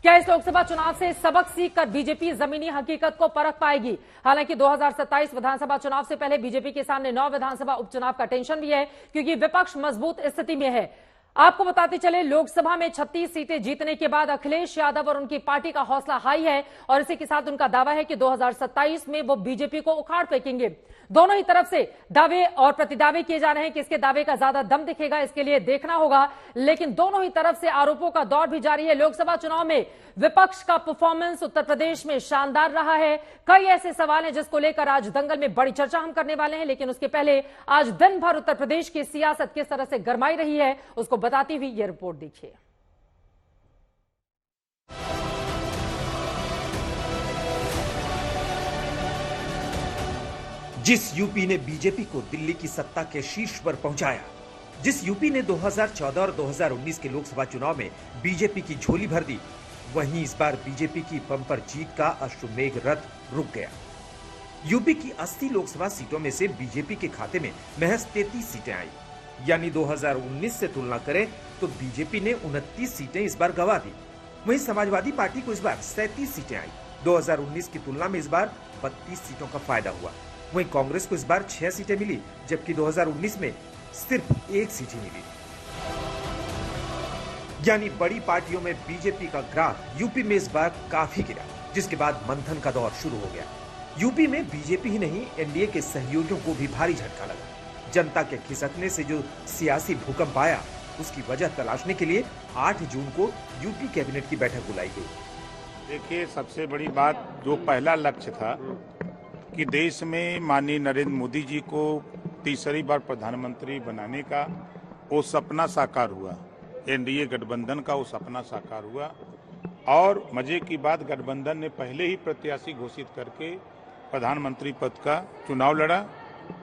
क्या इस लोकसभा चुनाव से सबक सीखकर बीजेपी जमीनी हकीकत को परख पाएगी? हालांकि 2027 विधानसभा चुनाव से पहले बीजेपी के सामने 9 विधानसभा उपचुनाव का टेंशन भी है, क्योंकि विपक्ष मजबूत स्थिति में है। आपको बताते चले, लोकसभा में 36 सीटें जीतने के बाद अखिलेश यादव और उनकी पार्टी का हौसला हाई है और इसी के साथ उनका दावा है कि 2027 में वो बीजेपी को उखाड़ फेंकेंगे। दोनों ही तरफ से दावे और प्रतिदावे किए जा रहे हैं। किसके दावे का ज्यादा दम दिखेगा, इसके लिए देखना होगा, लेकिन दोनों ही तरफ से आरोपों का दौर भी जारी है। लोकसभा चुनाव में विपक्ष का परफॉर्मेंस उत्तर प्रदेश में शानदार रहा है। कई ऐसे सवाल हैं जिसको लेकर आज दंगल में बड़ी चर्चा हम करने वाले हैं, लेकिन उसके पहले आज दिन भर उत्तर प्रदेश की सियासत किस तरह से गरमाई रही है उसको बताती हुई यह रिपोर्ट देखिए। जिस यूपी ने बीजेपी को दिल्ली की सत्ता के शीर्ष पर पहुंचाया, जिस यूपी ने 2014 और 2019 के लोकसभा चुनाव में बीजेपी की झोली भर दी, वहीं इस बार बीजेपी की बंपर जीत का अश्वमेघ रथ रुक गया। यूपी की 80 लोकसभा सीटों में से बीजेपी के खाते में महज 33 सीटें आई, यानी 2019 से तुलना करें तो बीजेपी ने 29 सीटें इस बार गंवा दी। वहीं समाजवादी पार्टी को इस बार 37 सीटें आई। 2019 की तुलना में इस बार 32 सीटों का फायदा हुआ। वहीं कांग्रेस को इस बार 6 सीटें मिली, जबकि 2019 में सिर्फ 1 सीट ही मिली। यानी बड़ी पार्टियों में बीजेपी का ग्राफ यूपी में इस बार काफी गिरा, जिसके बाद मंथन का दौर शुरू हो गया। यूपी में बीजेपी ही नहीं, एनडीए के सहयोगियों को भी भारी झटका लगा। जनता के खिसकने से जो सियासी भूकंप आया, उसकी वजह तलाशने के लिए 8 जून को यूपी कैबिनेट की बैठक बुलाई गई। देखिए, सबसे बड़ी बात, जो पहला लक्ष्य था कि देश में माननीय नरेंद्र मोदी जी को तीसरी बार प्रधानमंत्री बनाने का वो सपना साकार हुआ। एनडीए गठबंधन का वो सपना साकार हुआ और मजे की बात, गठबंधन ने पहले ही प्रत्याशी घोषित करके प्रधानमंत्री पद का चुनाव लड़ा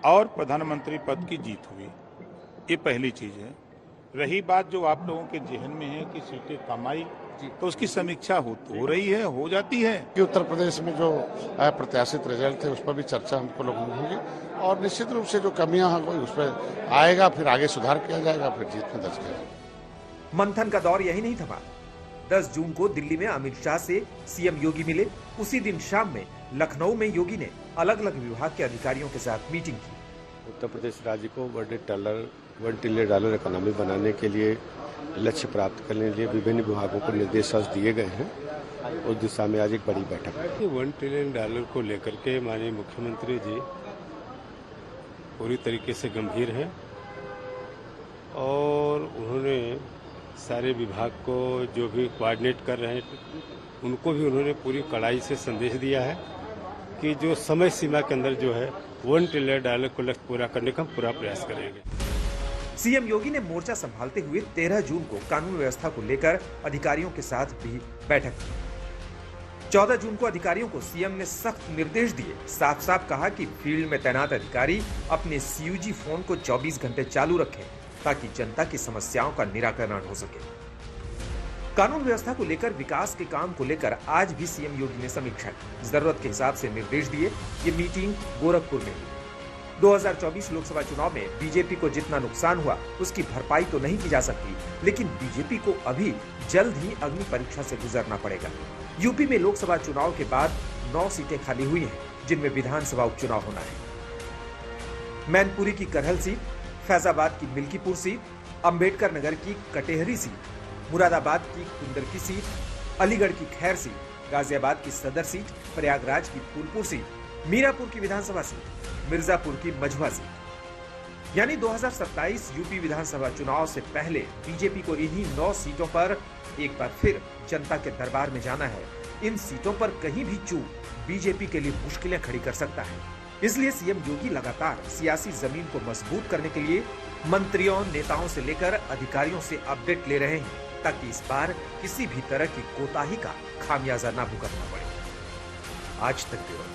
और प्रधानमंत्री पद की जीत हुई। ये पहली चीज है। रही बात जो आप लोगों के जहन में है कि सीटें कम आई, तो उसकी समीक्षा हो रही है, हो जाती है कि उत्तर प्रदेश में जो प्रत्याशित रिजल्ट थे उस पर भी चर्चा हमको लोगों में होगी और निश्चित रूप से जो कमियां हैं उस पर आएगा, फिर आगे सुधार किया जाएगा, फिर जीत में दर्ज किया जाएगा। मंथन का दौर यही नहीं थमा। 10 जून को दिल्ली में अमित शाह से सीएम योगी मिले। उसी दिन शाम में लखनऊ में योगी ने अलग अलग विभाग के अधिकारियों के साथ मीटिंग की। उत्तर प्रदेश राज्य को $1 ट्रिलियन इकोनॉमी बनाने के लिए लक्ष्य प्राप्त करने के लिए विभिन्न विभागों को निर्देश दिए गए हैं। उस दिशा में आज एक बड़ी बैठक है। $1 ट्रिलियन को लेकर के माननीय मुख्यमंत्री जी पूरी तरीके से गंभीर हैं और उन्होंने सारे विभाग को जो भी कोऑर्डिनेट कर रहे हैं उनको भी उन्होंने पूरी कड़ाई से संदेश दिया है कि जो समय सीमा के अंदर जो है $1 ट्रिलियन को लक्ष्य पूरा करने का पूरा प्रयास करेंगे। सीएम योगी ने मोर्चा संभालते हुए 13 जून को कानून व्यवस्था को लेकर अधिकारियों के साथ भी बैठक की। 14 जून को अधिकारियों को सीएम ने सख्त निर्देश दिए। साफ साफ कहा कि फील्ड में तैनात अधिकारी अपने सीयूजी फोन को 24 घंटे चालू रखें ताकि जनता की समस्याओं का निराकरण हो सके। कानून व्यवस्था को लेकर, विकास के काम को लेकर आज भी सीएम योगी ने समीक्षा की। जरूरत के हिसाब से निर्देश दिए। ये मीटिंग गोरखपुर में हुई। 2024 लोकसभा चुनाव में बीजेपी को जितना नुकसान हुआ उसकी भरपाई तो नहीं की जा सकती, लेकिन बीजेपी को अभी जल्द ही अग्नि परीक्षा से गुजरना पड़ेगा। यूपी में लोकसभा चुनाव के बाद 9 सीटें खाली हुई हैं, जिनमें विधानसभा उपचुनाव होना है। मैनपुरी की करहल सीट, फैजाबाद की मिल्कीपुर सीट, अंबेडकर नगर की कटेहरी सीट, मुरादाबाद की कुंदर की सीट, अलीगढ़ की खैर सीट, गाजियाबाद की सदर सीट, प्रयागराज की फूलपुर सीट, मीरापुर की विधानसभा सीट, मिर्जापुर की मझवा सीट। यानी 2027 यूपी विधानसभा चुनाव से पहले बीजेपी को इन्हीं 9 सीटों पर एक बार फिर जनता के दरबार में जाना है। इन सीटों पर कहीं भी चूक बीजेपी के लिए मुश्किलें खड़ी कर सकता है। इसलिए सीएम योगी लगातार सियासी जमीन को मजबूत करने के लिए मंत्रियों, नेताओं से लेकर अधिकारियों से अपडेट ले रहे हैं, ताकि इस बार किसी भी तरह की कोताही का खामियाजा न भुगतना पड़े। आज तक ब्यूरो।